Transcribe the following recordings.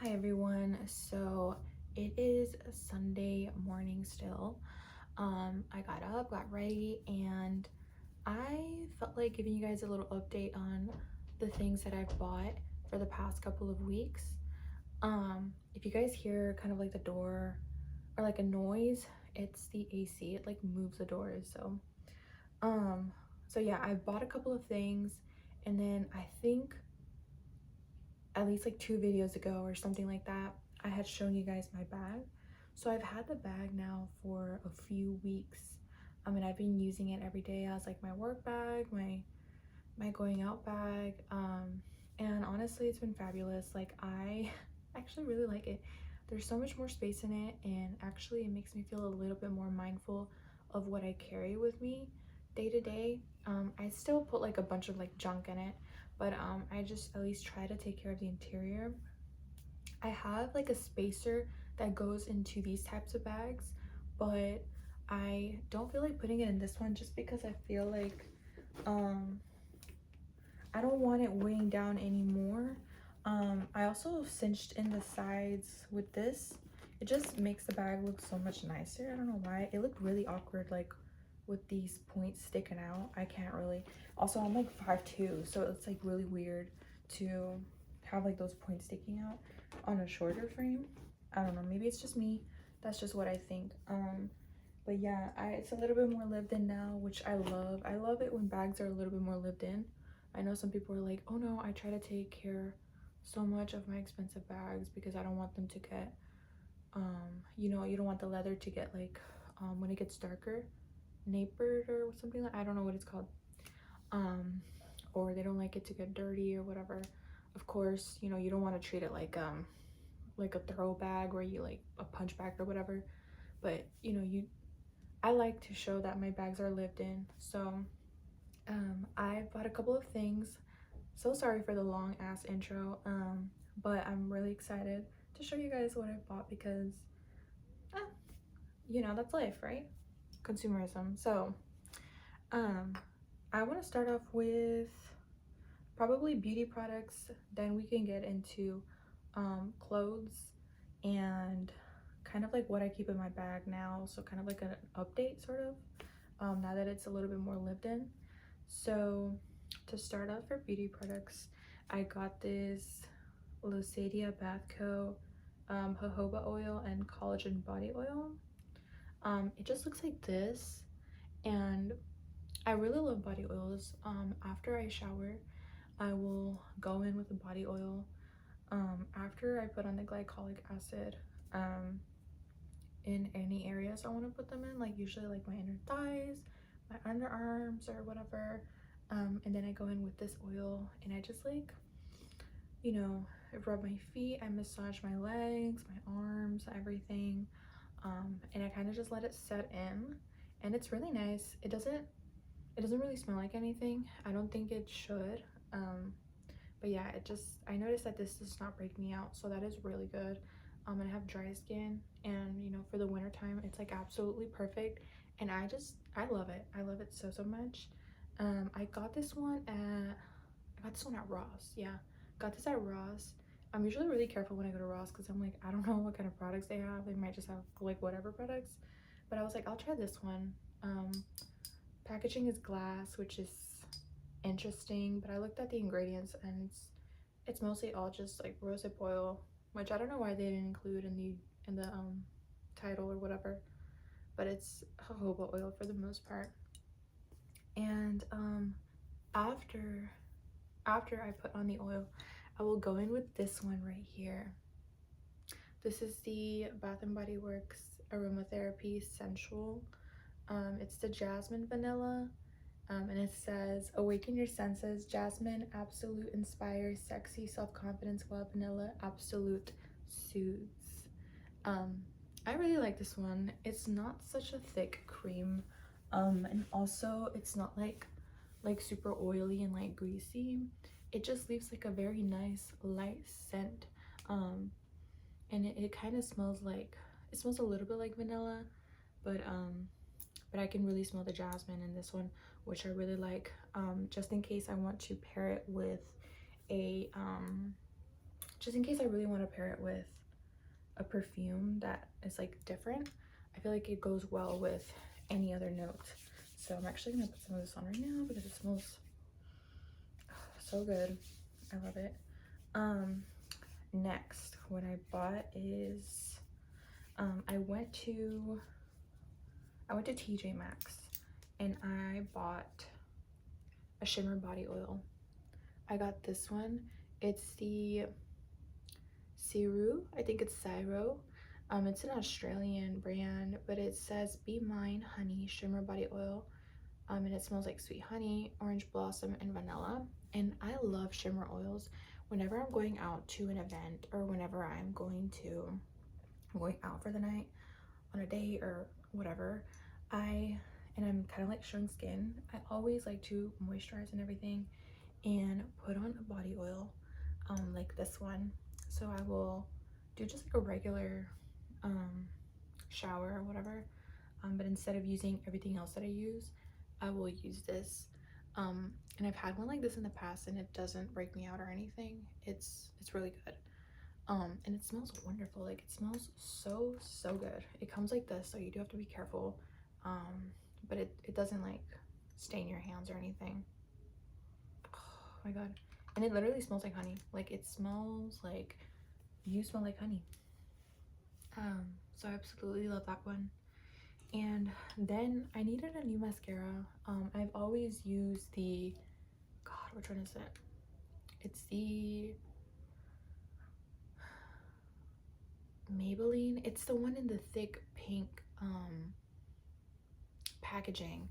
Hi everyone. So it is a Sunday morning still. I got up, got ready, and I felt like giving you guys a little update on the things that I've bought for the past couple of weeks. If you guys hear kind of like the door or like a noise, it's the AC. It like moves the doors. Um, so yeah, I bought a couple of things, and then I think at least like 2 videos ago or something like that, I had shown you guys my bag. So I've had the bag now for a few weeks. And I've been using it every day as like my work bag, my going out bag. And honestly, it's been fabulous. Like I actually really like it. There's so much more space in it, and actually it makes me feel a little bit more mindful of what I carry with me day to day. I still put like a bunch of like junk in it, but I just at least try to take care of the interior. I have like a spacer that goes into these types of bags, but I don't feel like putting it in this one just because I feel like um I don't want it weighing down anymore. I also cinched in the sides with this. It just makes the bag look so much nicer. I don't know why. It looked really awkward like with these points sticking out. I can't really. Also, I'm like 5'2", so it's like really weird to have like those points sticking out on a shorter frame. I don't know. Maybe it's just me. That's just what I think. But yeah, it's a little bit more lived in now, which I love. I love it when bags are a little bit more lived in. I know some people are like, oh no, I try to take care so much of my expensive bags because I don't want them to get you don't want the leather to get like when it gets darker, napered or something like, I don't know what it's called. Um or they don't like it to get dirty or whatever. Of course, you don't want to treat it like a throw bag or you like a punch bag or whatever. But I like to show that my bags are lived in. So I bought a couple of things. So sorry for the long ass intro, but I'm really excited to show you guys what I bought because, uh, that's life, right? Consumerism. So, um, I want to start off with probably beauty products. Then we can get into clothes and kind of like what I keep in my bag now. So kind of like an update, sort of, now that it's a little bit more lived in. So to start off for beauty products, I got this Lusadia Bath Co. Jojoba oil and collagen body oil. It just looks like this, and I really love body oils. After I shower, I will go in with a body oil. After I put on the glycolic acid, in any areas I want to put them in, like usually like my inner thighs, my underarms or whatever. And then I go in with this oil and I just like, I rub my feet, I massage my legs, my arms, everything. And I kind of just let it set in, and it's really nice. It doesn't really smell like anything. I don't think it should. But yeah, I noticed that this does not break me out, so that is really good. And I have dry skin, and for the winter time it's like absolutely perfect, and I love it. I love it so much. I got this one at Ross. Yeah, got this at Ross. I'm usually really careful when I go to Ross because I'm like, I don't know what kind of products they have. They might just have like whatever products, but I was like, I'll try this one. Packaging is glass, which is interesting, but I looked at the ingredients and it's mostly all just like rosehip oil, which I don't know why they didn't include in the title or whatever, but it's jojoba oil for the most part. And after after I put on the oil, I will go in with this one right here. This is the Bath and Body Works Aromatherapy Sensual. It's the jasmine vanilla. And it says, awaken your senses, jasmine absolute inspires sexy self-confidence, while vanilla absolute soothes. um I really like this one. It's not such a thick cream, and also it's not like super oily and like greasy. It just leaves like a very nice light scent. And it kind of smells like, it smells a little bit like vanilla, but I can really smell the jasmine in this one, which I really like. Just in case I want to pair it with a just in case I really want to pair it with a perfume that is like different. I feel like it goes well with any other note. So I'm actually gonna put some of this on right now because it smells so good. I love it. Next, what I bought is I went to TJ Maxx and I bought a shimmer body oil. I got this one. It's the Ciru. I think it's Ciro. It's an Australian brand, but it says Be Mine Honey Shimmer Body Oil. And it smells like sweet honey, orange blossom, and vanilla. And I love shimmer oils. Whenever I'm going out to an event or whenever I'm going out for the night on a date or whatever, I'm kind of like showing skin, I always like to moisturize and everything and put on a body oil like this one. So I will do just like a regular shower or whatever, but instead of using everything else that I use, I will use this. And I've had one like this in the past and it doesn't break me out or anything. It's really good. And it smells wonderful. Like it smells so good. It comes like this, so you do have to be careful. But it doesn't like stain your hands or anything. Oh my god. And it literally smells like honey. Like it smells like you smell like honey. So I absolutely love that one. And then I needed a new mascara. I've always used the, god, which one is it? It's the Maybelline. It's the one in the thick pink packaging.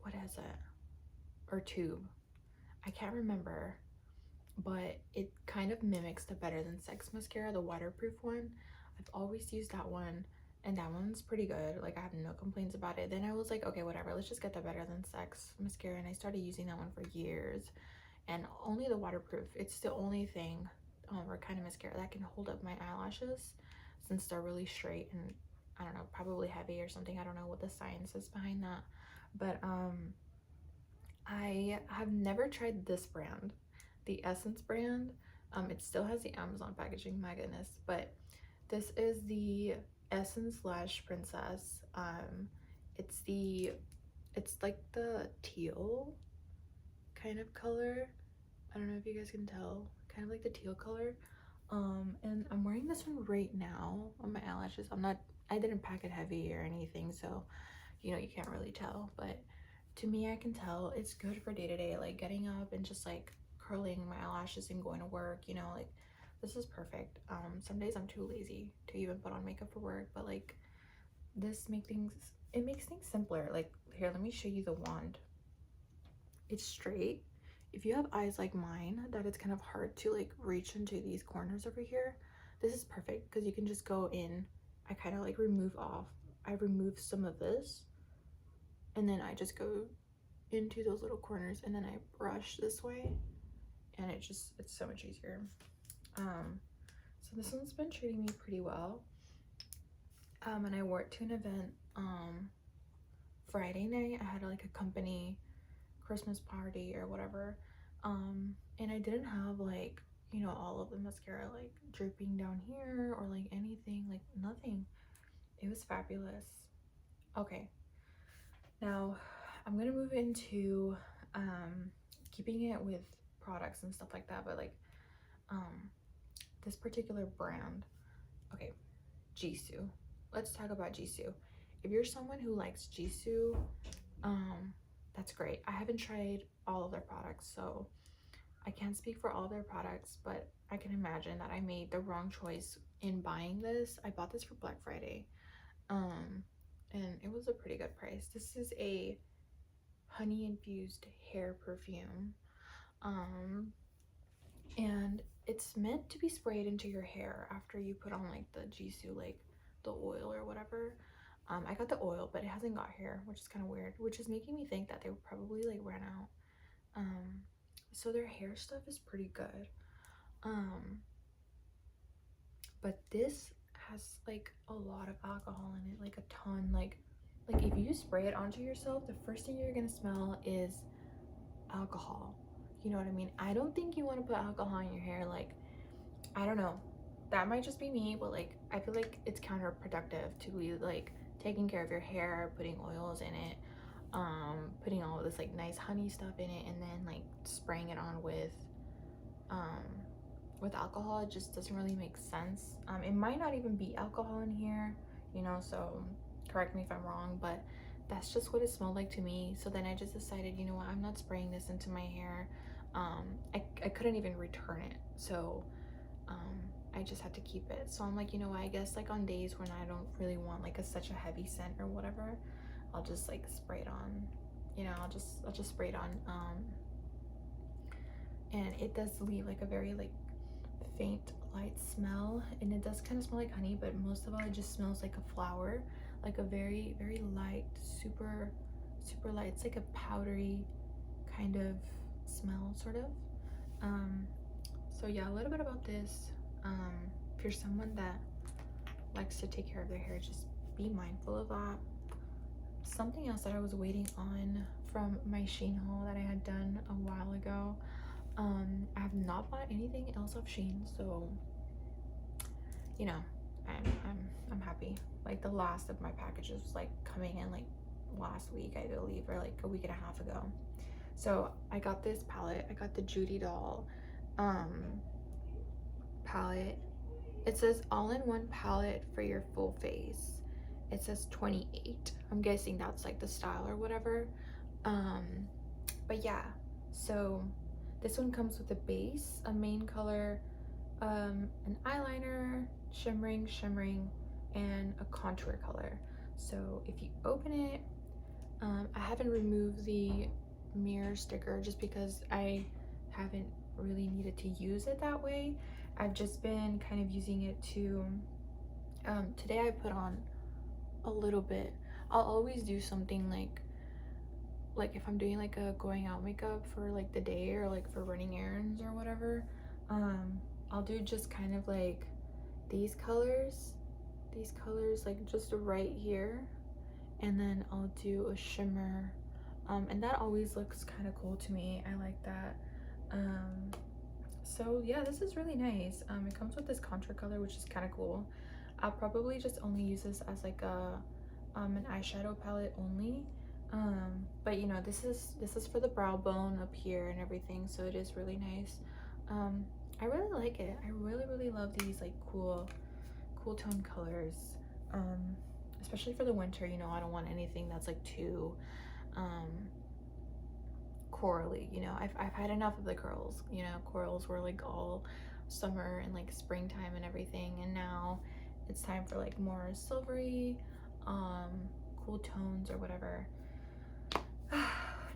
What is it? Or tube. I can't remember, but it kind of mimics the Better Than Sex mascara, the waterproof one. I've always used that one, and that one's pretty good. Like I have no complaints about it. Then I was like, okay, whatever, let's just get the Better Than Sex mascara, and I started using that one for years. And only the waterproof, it's the only thing or kind of mascara that can hold up my eyelashes, since they're really straight and I don't know, probably heavy or something. I don't know what the science is behind that. But I have never tried this brand, the Essence brand. It still has the Amazon packaging, my goodness. But this is the Essence Lash Princess. It's like the teal kind of color. I don't know if you guys can tell, kind of like the teal color. And I'm wearing this one right now on my eyelashes. I didn't pack it heavy or anything, so you know, you can't really tell, but to me, I can tell it's good for day to day, like getting up and just like curling my eyelashes and going to work, you know, like this is perfect. Some days I'm too lazy to even put on makeup for work, but like it makes things simpler. Like here, let me show you the wand. It's straight. If you have eyes like mine, that it's kind of hard to like reach into these corners over here, this is perfect because you can just go in. I kind of like I remove some of this, and then I just go into those little corners and then I brush this way, and it's so much easier. So this one's been treating me pretty well. And I wore it to an event Friday night. I had like a company Christmas party or whatever, and I didn't have like, you know, all of the mascara like dripping down here or like anything, like nothing. It was fabulous. Okay, now I'm gonna move into keeping it with products and stuff like that, but like this particular brand. Okay, Jisoo. Let's talk about Jisoo. If you're someone who likes Jisoo, that's great. I haven't tried all of their products, so I can't speak for all their products, but I can imagine that I made the wrong choice in buying this. I bought this for Black Friday, and it was a pretty good price. This is a honey infused hair perfume, and it's meant to be sprayed into your hair after you put on like the Jisoo, like the oil or whatever. I got the oil, but it hasn't got here, which is kind of weird, which is making me think that they probably like ran out. So their hair stuff is pretty good. But this has like a lot of alcohol in it, like a ton. Like if you spray it onto yourself, the first thing you're gonna smell is alcohol. You know what I mean? I don't think you want to put alcohol in your hair. Like I don't know, that might just be me, but like I feel like it's counterproductive to be like taking care of your hair, putting oils in it, putting all this like nice honey stuff in it, and then like spraying it on um with alcohol. It just doesn't really make sense. It might not even be alcohol in here, you know, so correct me if I'm wrong, but that's just what it smelled like to me. So then I just decided, you know what, I'm not spraying this into my hair. I couldn't even return it, so I just had to keep it. So I'm like, you know what, I guess like on days when I don't really want like such a heavy scent or whatever, I'll just like spray it on, you know, I'll just spray it on. And it does leave like a very like faint light smell, and it does kind of smell like honey, but most of all it just smells like a flower, like a very very light, super light. It's like a powdery kind of smell, sort of. So yeah, a little bit about this. If you're someone that likes to take care of their hair, just be mindful of that. Something else that I was waiting on from my Shein haul that I had done a while ago, I have not bought anything else off Shein, so you know, I'm happy. Like the last of my packages was like coming in like last week, I believe, or like a week and a half ago. So I got this palette. I got the Judy Doll palette. It says all-in-one palette for your full face. It says 28. I'm guessing that's like the style or whatever. But yeah, so this one comes with a base, a main color, an eyeliner, shimmering, and a contour color. So if you open it, I haven't removed the mirror sticker just because I haven't really needed to use it that way. I've just been kind of using it to, today I put on a little bit. I'll always do something like if I'm doing like a going out makeup for like the day or like for running errands or whatever, I'll do just kind of like these colors like just right here, and then I'll do a shimmer, and that always looks kind of cool to me. I like that. So yeah, this is really nice. It comes with this contour color, which is kind of cool. I'll probably just only use this as like a an eyeshadow palette only, but you know, this is for the brow bone up here and everything, so it is really nice. I really like it. I really love these like cool tone colors, especially for the winter. You know, I don't want anything that's like too corally, you know. I've had enough of the curls, you know. Corals were like all summer and like springtime and everything, and now it's time for like more silvery cool tones or whatever.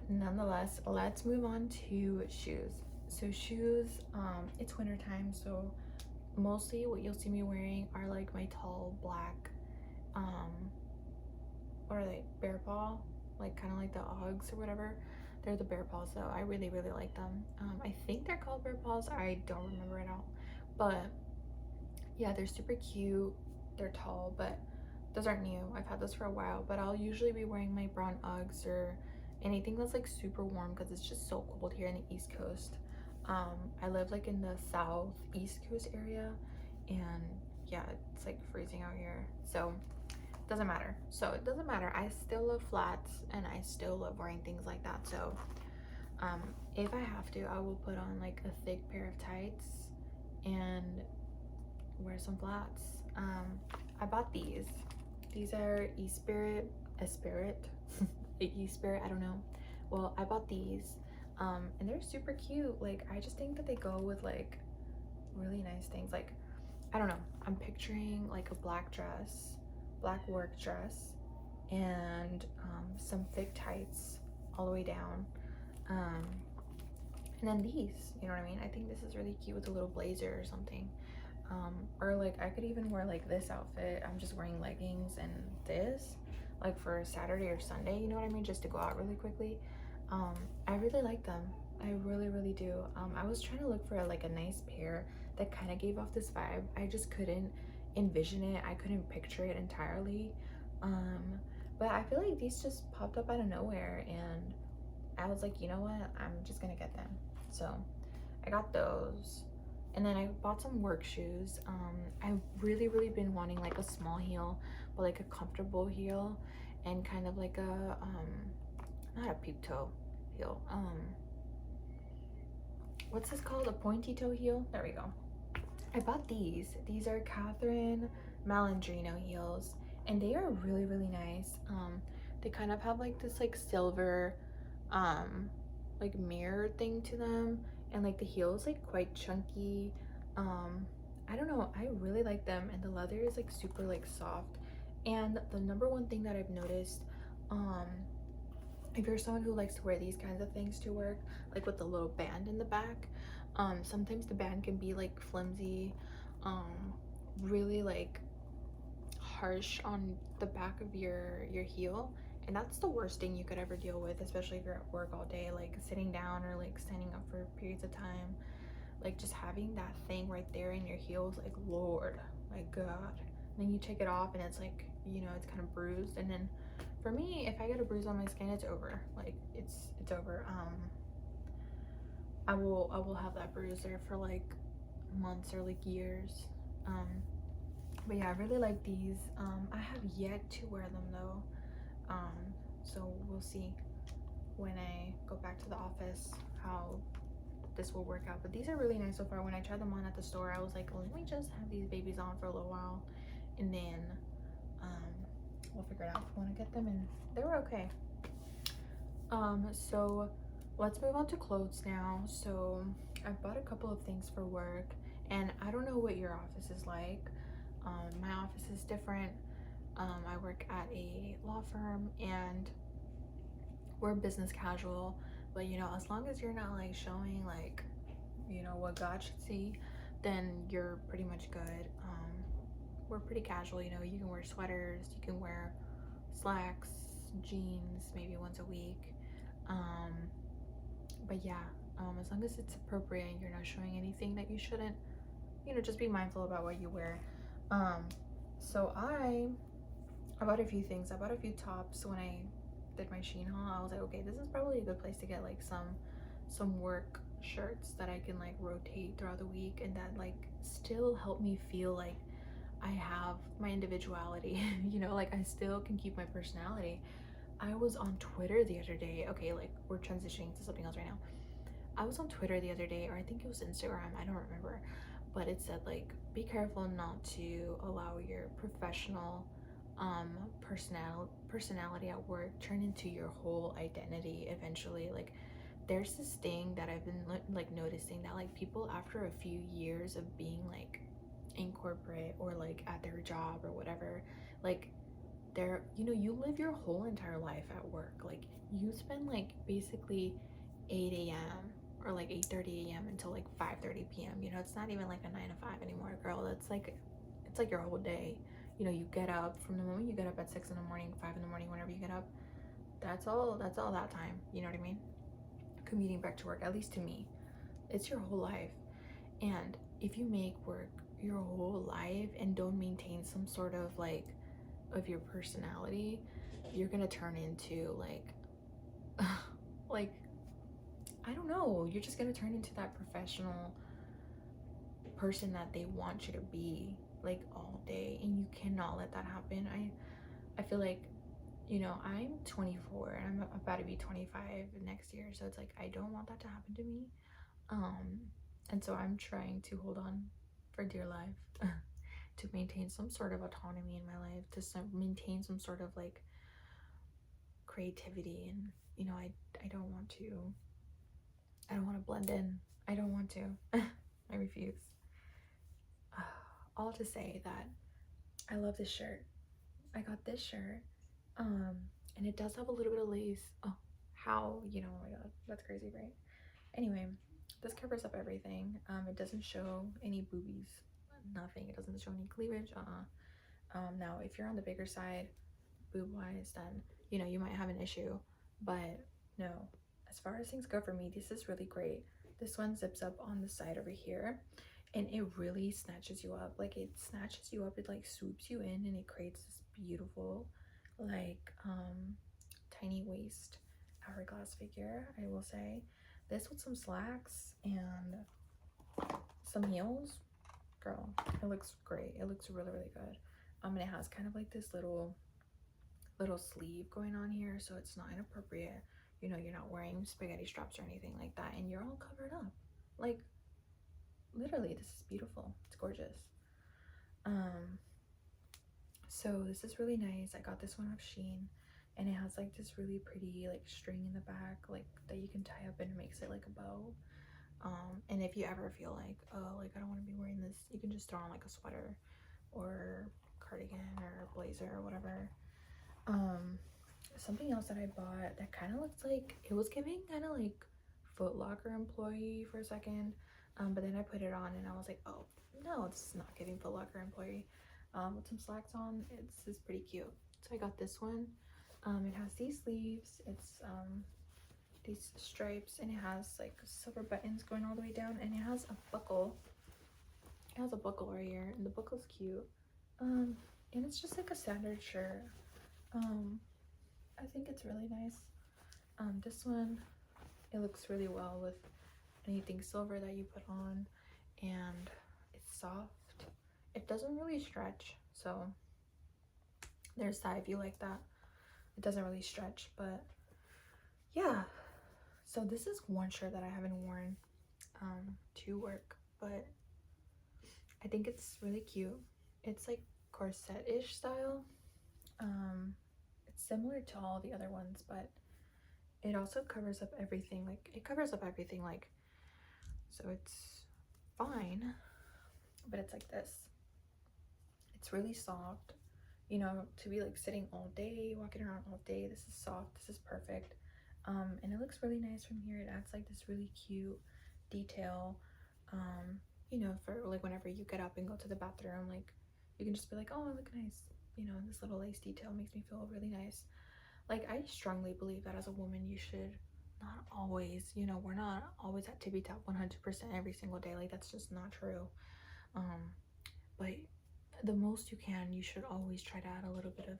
Nonetheless, let's move on to shoes. So shoes, it's winter time, so mostly what you'll see me wearing are like my tall black what are they, bear paw, like kind of like the Uggs or whatever. They're the bear paws though. I really like them. I think they're called bear paws, I don't remember it all, but yeah, they're super cute. They're tall, but those aren't new. I've had those for a while, but I'll usually be wearing my brown Uggs or anything that's like super warm because it's just so cold here in the East Coast. I live like in the Southeast Coast area, and yeah, it's like freezing out here, so it doesn't matter. I still love flats and I still love wearing things like that. So if I have to, I will put on like a thick pair of tights and wear some flats. I bought these. These are Espirit, Espirit, I don't know. Well, I bought these, and they're super cute. Like, I just think that they go with like really nice things. Like, I don't know, I'm picturing like a black dress, black work dress, and some thick tights all the way down, and then these, you know what I mean? I think this is really cute with a little blazer or something. Or like I could even wear like this outfit. I'm just wearing leggings and this, like for Saturday or Sunday, you know what I mean, just to go out really quickly. I really like them. I really do. I was trying to look for like a nice pair that kind of gave off this vibe. I just couldn't envision it. I couldn't picture it entirely. But I feel like these just popped up out of nowhere, and I was like, you know what, I'm just gonna get them. So I got those. And then I bought some work shoes. I've really been wanting like a small heel, but like a comfortable heel, and kind of like a not a peep toe heel. What's this called? A pointy toe heel? There we go. I bought these. These are Catherine Malandrino heels, and they are really nice. They kind of have like this like silver like mirror thing to them, and like the heel is like quite chunky. I don't know, I really like them, and the leather is like super like soft. And the number one thing that I've noticed, um if you're someone who likes to wear these kinds of things to work, like with the little band in the back, sometimes the band can be like flimsy, really like harsh on the back of your heel, and that's the worst thing you could ever deal with, especially if you're at work all day, like sitting down or like standing up for periods of time. Like just having that thing right there in your heels, like Lord, my God. And then you take it off and it's like, you know, it's kind of bruised. And then for me, if I get a bruise on my skin, it's over. Like it's over. I will have that bruise there for like months or like years. But yeah, I really like these. I have yet to wear them though. So we'll see when I go back to the office how this will work out. But these are really nice so far. When I tried them on at the store, I was like, well, let me just have these babies on for a little while, and then we'll figure it out if we want to get them. And they were okay. So let's move on to clothes now. So I bought a couple of things for work, and I don't know what your office is like. My office is different. I work at a law firm, and we're business casual, but you know, as long as you're not like showing like, you know, what God should see, then you're pretty much good. We're pretty casual, you know, you can wear sweaters, you can wear slacks, jeans, maybe once a week. But yeah, as long as it's appropriate and you're not showing anything that you shouldn't, you know, just be mindful about what you wear. So I bought a few things. I bought a few tops when I did my Shein haul. I was like, okay, this is probably a good place to get like some work shirts that I can like rotate throughout the week, and that like still help me feel like I have my individuality. You know, like I still can keep my personality. I was on Twitter the other day. Okay, like we're transitioning to something else right now. I was on Twitter the other day, or I think it was Instagram, I don't remember, but it said like, be careful not to allow your professional personality at work turn into your whole identity eventually. Like there's this thing that I've been like noticing, that like people after a few years of being like in corporate or like at their job or whatever, like they're, you know, you live your whole entire life at work. Like you spend like basically 8 a.m. or like 8:30 a.m. until like 5:30 p.m. You know, it's not even like a 9 to 5 anymore, girl. That's like, it's like your whole day. You know, you get up from the moment you get up at 6 in the morning, 5 in the morning, whenever you get up. That's all that time. You know what I mean? Commuting back to work, at least to me, it's your whole life. And if you make work your whole life and don't maintain some sort of like of your personality, you're gonna turn into like like I don't know, you're just gonna turn into that professional person that they want you to be like all day, and you cannot let that happen. I feel like, you know, I'm 24 and I'm about to be 25 next year, so it's like I don't want that to happen to me. And so I'm trying to hold on for dear life to maintain some sort of autonomy in my life, to maintain some sort of like creativity. And you know, I don't want to, I don't want to blend in. I don't want to. I refuse. All to say that I love this shirt. I got this shirt, and it does have a little bit of lace. Oh, how, you know, oh my God, that's crazy, right? Anyway, this covers up everything. It doesn't show any boobies, nothing. It doesn't show any cleavage. Now, if you're on the bigger side, boob-wise, then you know you might have an issue. But no, as far as things go for me, this is really great. This one zips up on the side over here, and it really snatches you up. Like it snatches you up, it like swoops you in, and it creates this beautiful like tiny waist hourglass figure, I will say. This with some slacks and some heels, girl, it looks great. It looks really, really good. And it has kind of like this little sleeve going on here, so it's not inappropriate. You know, you're not wearing spaghetti straps or anything like that, and you're all covered up. Like, literally, this is beautiful. It's gorgeous. So this is really nice. I got this one off Shein, and it has like this really pretty like string in the back, like that you can tie up, and it makes it like a bow. And if you ever feel like, oh, like I don't want to be wearing this, you can just throw on like a sweater or cardigan or blazer or whatever. Something else that I bought that kind of looks like, it was giving kind of like Foot Locker employee for a second, but then I put it on and I was like, oh no, this is not giving Foot Locker employee. With some slacks on, it's pretty cute. So I got this one. It has these sleeves, it's these stripes, and it has like silver buttons going all the way down, and it has a buckle. It has a buckle right here, and the buckle's cute. And it's just like a standard shirt. I think it's really nice. This one, it looks really well with anything silver that you put on, and it's soft. It doesn't really stretch, so there's that if you like that. It doesn't really stretch, but yeah. So this is one shirt that I haven't worn to work, but I think it's really cute. It's like corset-ish style. It's similar to all the other ones, but it also covers up everything. Like, it covers up everything, like, so it's fine, but it's like this. It's really soft, you know, to be like sitting all day, walking around all day. This is soft, this is perfect. And it looks really nice from here. It adds like this really cute detail, you know, for like whenever you get up and go to the bathroom, like you can just be like, oh, I look nice, you know. This little lace detail makes me feel really nice. Like, I strongly believe that as a woman, you should not always, you know, we're not always at tippy top 100% every single day. Like, that's just not true. But the most you can, you should always try to add a little bit of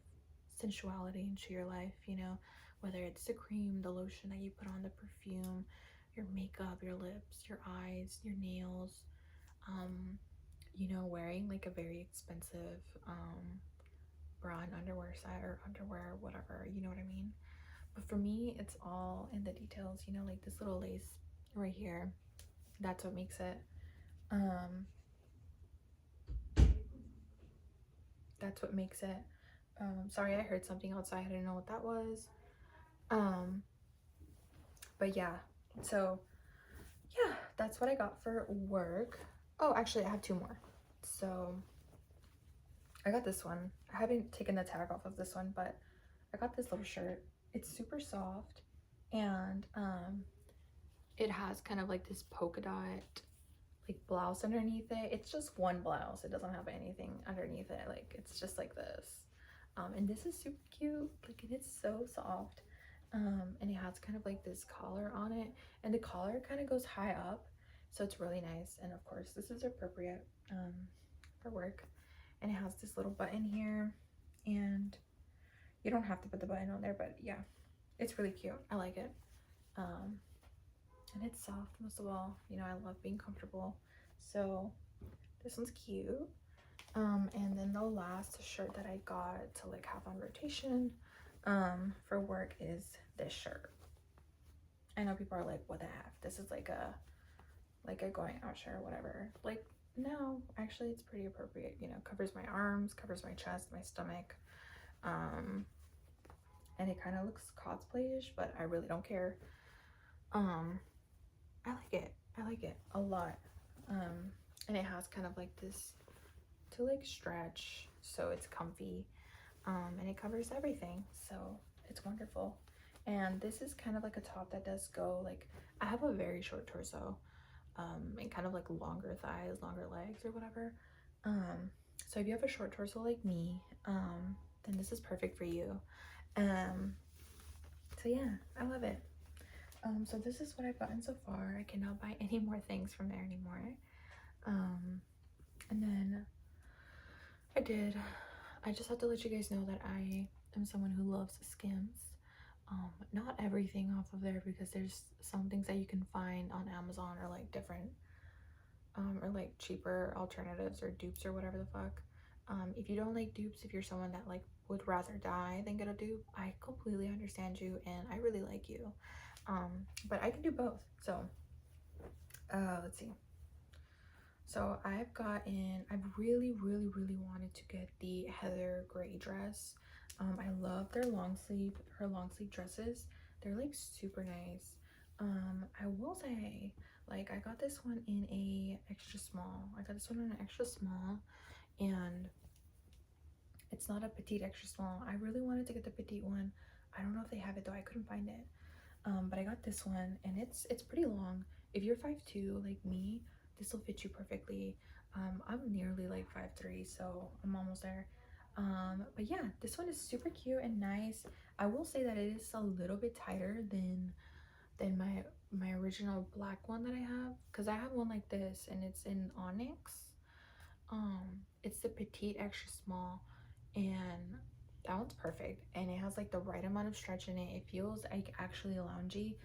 sensuality into your life, you know, whether it's the cream, the lotion that you put on, the perfume, your makeup, your lips, your eyes, your nails, you know, wearing like a very expensive bra and underwear set or underwear, whatever, you know what I mean. But for me, it's all in the details, you know, like this little lace right here, that's what makes it that's what makes it. Sorry, I heard something outside. I didn't know what that was. But yeah, so yeah, that's what I got for work. Oh, actually, I have two more. So I got this one. I haven't taken the tag off of this one, but I got this little shirt. It's super soft, and it has kind of like this polka dot like blouse underneath it. It's just one blouse. It doesn't have anything underneath it. Like, it's just like this. And this is super cute. Like, it is so soft. And it has kind of like this collar on it, and the collar kind of goes high up, so it's really nice. And of course, this is appropriate for work. And it has this little button here, and you don't have to put the button on there, but yeah, it's really cute. I like it. And it's soft most of all. You know, I love being comfortable, so this one's cute. And then the last shirt that I got to like have on rotation for work is this shirt. I know people are like, what the heck, this is like a going out shirt or whatever. Like, no, actually it's pretty appropriate, you know. Covers my arms, covers my chest, my stomach, and it kind of looks cosplay-ish, but I really don't care. I like it a lot. And it has kind of like this to like stretch, so it's comfy, and it covers everything, so it's wonderful. And this is kind of like a top that does go, like, I have a very short torso, and kind of like longer thighs, longer legs or whatever. So if you have a short torso like me, then this is perfect for you. So yeah, I love it. So this is what I've gotten so far. I cannot buy any more things from there anymore. And then I just have to let you guys know that I am someone who loves Skims. Not everything off of there, because there's some things that you can find on Amazon or like different or like cheaper alternatives or dupes or whatever the fuck. If you don't like dupes, if you're someone that like would rather die than get a dupe, I completely understand you and I really like you. But I can do both. So let's see. So I've really wanted to get the Heather Gray dress. I love her long sleeve dresses. They're like super nice. I will say, like, I got this one in a extra small. I got this one in an extra small, and it's not a petite extra small. I really wanted to get the petite one. I don't know if they have it though. I couldn't find it. But I got this one, and it's pretty long. If you're 5'2" like me, this will fit you perfectly. I'm nearly like 5'3", so I'm almost there. But yeah, this one is super cute and nice. I will say that it is a little bit tighter than my original black one that I have, because I have one like this and it's in onyx. It's the petite extra small, and that one's perfect, and it has like the right amount of stretch in it. It feels like actually loungy.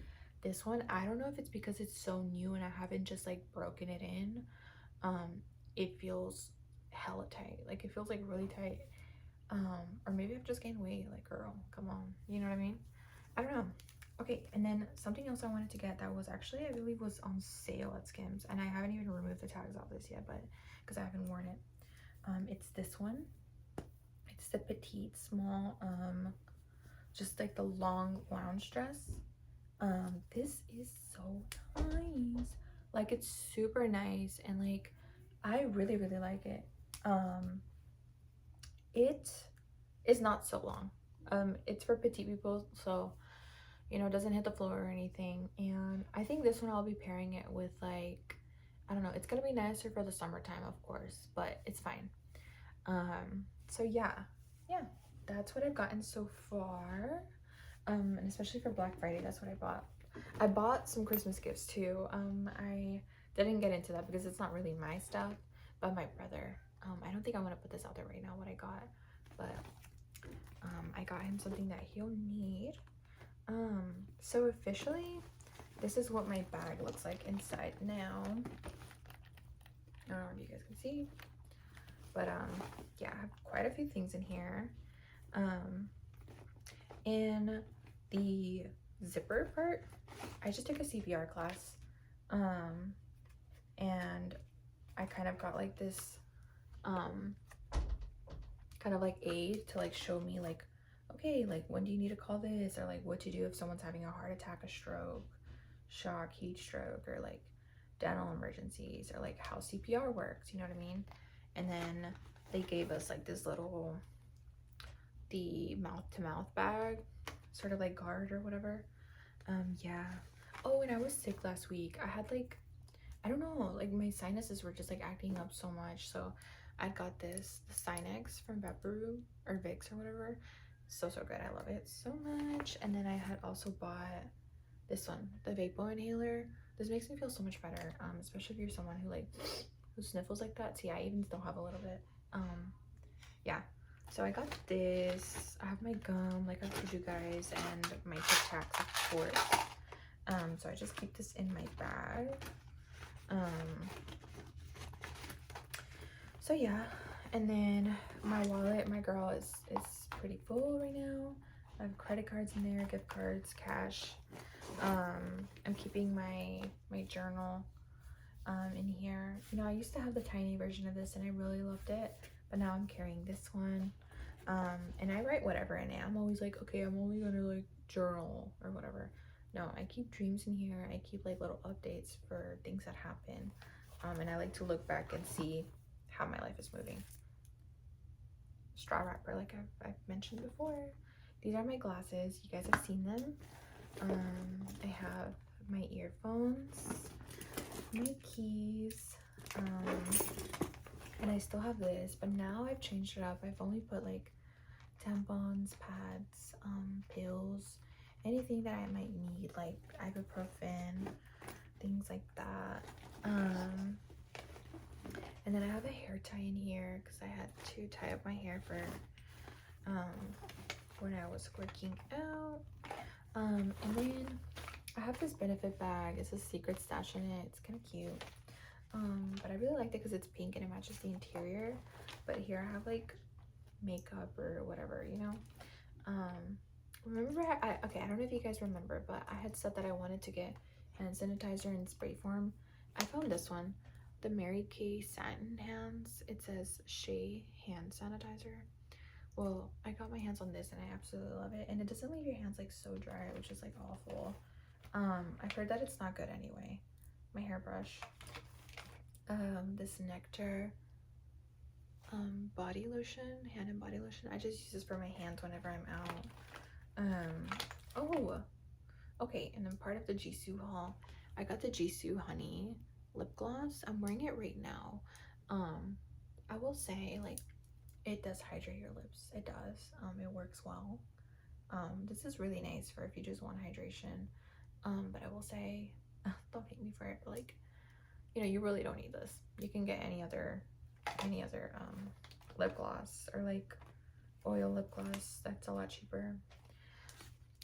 This one, I don't know if it's because it's so new and I haven't just like broken it in. It feels hella tight. Like it feels like really tight. Or maybe I've just gained weight. Like, girl, come on, you know what I mean? I don't know. Okay, and then something else I wanted to get that was actually, I believe, was on sale at Skims, and I haven't even removed the tags off this yet, but because I haven't worn it. It's this one. It's the petite small, just like the long lounge dress. This is so nice. Like, it's super nice, and like I really like it. It is not so long. It's for petite people, so you know, it doesn't hit the floor or anything. And I think this one I'll be pairing it with, like, I don't know, it's gonna be nicer for the summertime, of course, but it's fine. So yeah, that's what I've gotten so far. And especially for Black Friday, that's what I bought. I bought some Christmas gifts too. I didn't get into that because it's not really my stuff, but my brother. I don't think I want to put this out there right now what I got, but I got him something that he'll need. So officially, this is what my bag looks like inside now. I don't know if you guys can see, but yeah, I have quite a few things in here. In the zipper part, I just took a CPR class, and I kind of got like this kind of like aid to like show me like, okay, like when do you need to call this, or like what to do if someone's having a heart attack, a stroke, shock, heat stroke, or like dental emergencies, or like how CPR works, you know what I mean? And then they gave us like this little, the mouth-to-mouth bag, sort of like guard or whatever. Yeah. Oh, and I was sick last week. I had like, I don't know, like my sinuses were just like acting up so much, so I got this, the Sinex from Vaporu or Vicks or whatever. So good. I love it so much. And then I had also bought this one, the Vapo inhaler. This makes me feel so much better, especially if you're someone who like who sniffles like that. See, I even still have a little bit. Yeah. So I got this. I have my gum, like I told you guys, and my Tic Tacs, of course. So I just keep this in my bag. So yeah, and then my wallet, my girl, is pretty full right now. I have credit cards in there, gift cards, cash. I'm keeping my journal in here. You know, I used to have the tiny version of this and I really loved it, but now I'm carrying this one. And I write whatever in it. I'm always like, okay, I'm only gonna like journal or whatever. No, I keep dreams in here. I keep like little updates for things that happen. And I like to look back and see how my life is moving. Straw wrapper, like I've mentioned before. These are my glasses. You guys have seen them. I have my earphones, my keys, and I still have this, but now I've changed it up. I've only put like tampons, pads, pills, anything that I might need, like ibuprofen, things like that. And then I have a hair tie in here because I had to tie up my hair for when I was working out. And then I have this benefit bag. It's a secret stash in it. It's kind of cute. But I really liked it because it's pink and it matches the interior. But here I have like makeup or whatever, you know. Remember okay, I don't know if you guys remember, but I had said that I wanted to get hand sanitizer in spray form. I found this one, the Mary Kay Satin Hands. It says Shea hand sanitizer. Well, I got my hands on this and I absolutely love it, and it doesn't leave your hands like so dry, which is like awful. I've heard that it's not good anyway. My hairbrush, this Nectar body lotion, hand and body lotion. I just use this for my hands whenever I'm out. Oh, okay, and then part of the Jisoo haul, I got the Jisoo Honey lip gloss. I'm wearing it right now. I will say, like, it does hydrate your lips. It does. It works well. This is really nice for if you just want hydration. But I will say, don't hate me for it, but like, you know, you really don't need this. You can get any other lip gloss or like oil lip gloss that's a lot cheaper.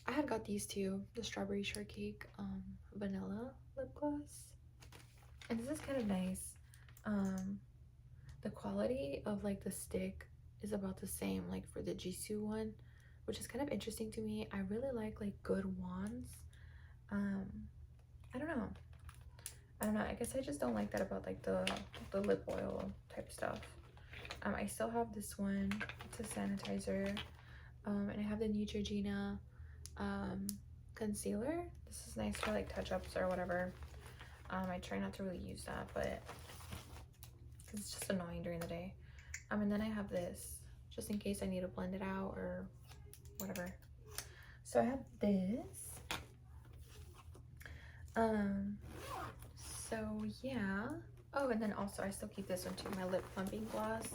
I had got these two, the Strawberry Shortcake vanilla lip gloss, and this is kind of nice. The quality of like the stick is about the same like for the Jisoo one, which is kind of interesting to me. I really like good wands. I don't know. I guess I just don't like that about like the lip oil type stuff. I still have this one. It's a sanitizer. And I have the Neutrogena concealer. This is nice for like touch-ups or whatever. I try not to really use that, but because it's just annoying during the day. And then I have this just in case I need to blend it out or whatever. So I have this. So yeah. Oh, and then also I still keep this one too, my lip plumping gloss.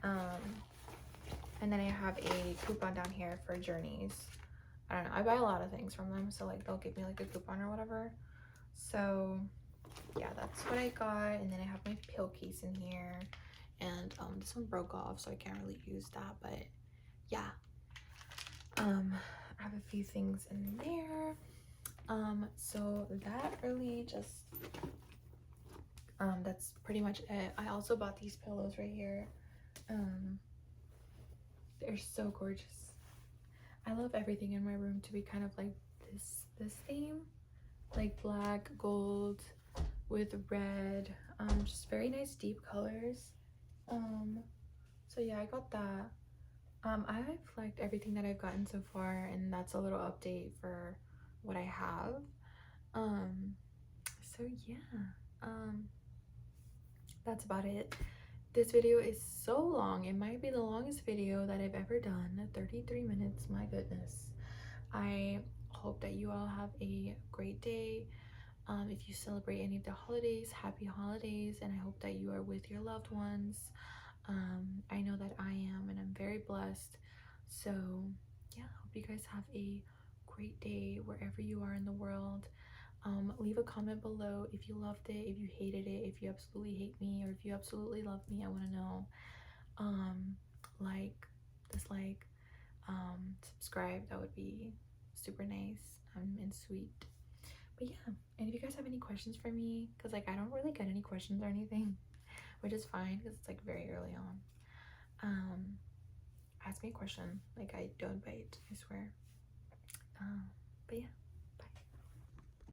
And then I have a coupon down here for Journeys. I don't know, I buy a lot of things from them, so like they'll give me like a coupon or whatever. So yeah, that's what I got. And then I have my pill case in here, and this one broke off, so I can't really use that, but yeah. I have a few things in there. So that really just that's pretty much it. I also bought these pillows right here. They're so gorgeous. I love everything in my room to be kind of like this theme, like black, gold with red, just very nice deep colors. So yeah, I got that. I've liked everything that I've gotten so far, and that's a little update for what I have. So yeah, that's about it. This video is so long. It might be the longest video that I've ever done. 33 minutes, my goodness. I hope that you all have a great day. If you celebrate any of the holidays, happy holidays, and I hope that you are with your loved ones. I know that I am, and I'm very blessed. So yeah, hope you guys have a great day wherever you are in the world. Leave a comment below if you loved it, if you hated it, if you absolutely hate me, or if you absolutely love me. I want to know. Like, dislike, subscribe. That would be super nice and sweet. But yeah, and if you guys have any questions for me, because like I don't really get any questions or anything, which is fine because it's like very early on. Ask me a question. Like, I don't bite, I swear. But yeah.